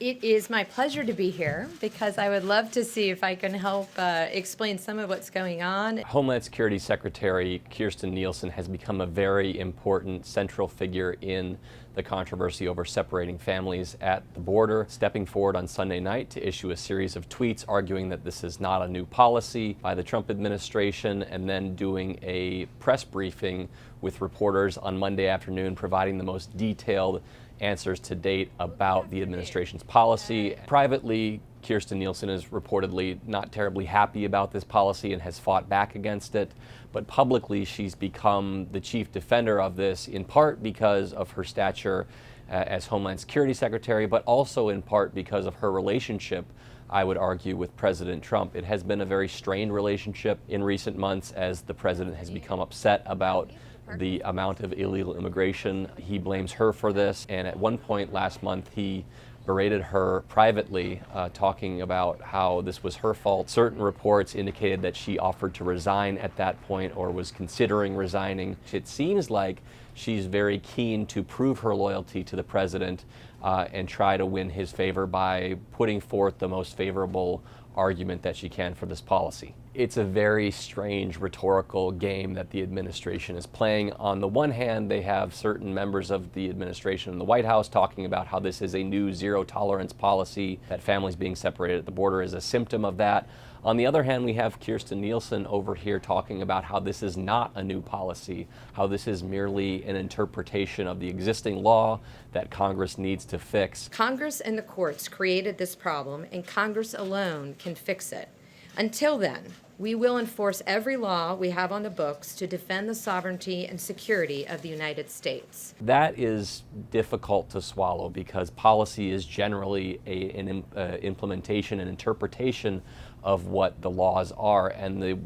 It is my pleasure to be here because I would love to see if I can help explain some of what's going on. Homeland Security Secretary Kirstjen Nielsen has become a very important central figure in the controversy over separating families at the border, stepping forward on Sunday night to issue a series of tweets arguing that this is not a new policy by the Trump administration, and then doing a press briefing with reporters on Monday afternoon, providing the most detailed answers to date about the administration's policy. Privately, Kirstjen Nielsen is reportedly not terribly happy about this policy and has fought back against it. But publicly, she's become the chief defender of this, in part because of her stature as Homeland Security Secretary, but also in part because of her relationship, I would argue, with President Trump. It has been a very strained relationship in recent months as the president has become upset about the amount of illegal immigration. He blames her for this, and at one point last month he berated her privately, talking about how this was her fault. Certain reports indicated that she offered to resign at that point or was considering resigning. It seems like she's very keen to prove her loyalty to the president and try to win his favor by putting forth the most favorable argument that she can for this policy. It's a very strange rhetorical game that the administration is playing. On the one hand, they have certain members of the administration in the White House talking about how this is a new zero-tolerance policy, that families being separated at the border is a symptom of that. On the other hand, we have Kirstjen Nielsen over here talking about how this is not a new policy, how this is merely an interpretation of the existing law that Congress needs to fix. Congress and the courts created this problem, and Congress alone can fix it. Until then, we will enforce every law we have on the books to defend the sovereignty and security of the United States. That is difficult to swallow because policy is generally an implementation and interpretation of what the laws are, and the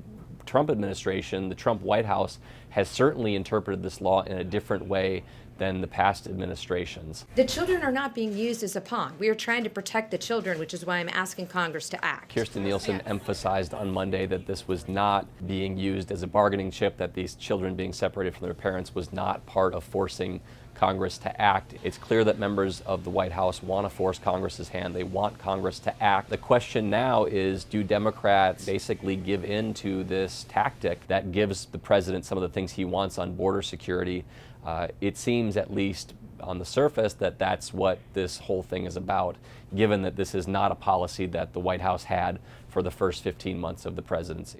Trump administration, the Trump White House, has certainly interpreted this law in a different way than the past administrations. The children are not being used as a pawn. We are trying to protect the children, which is why I'm asking Congress to act. Kirstjen Nielsen emphasized on Monday that this was not being used as a bargaining chip, that these children being separated from their parents was not part of forcing Congress to act. It's clear that members of the White House want to force Congress's hand. They want Congress to act. The question now is, do Democrats basically give in to this tactic that gives the president some of the things he wants on border security? It seems, at least on the surface, that that's what this whole thing is about, given that this is not a policy that the White House had for the first 15 months of the presidency.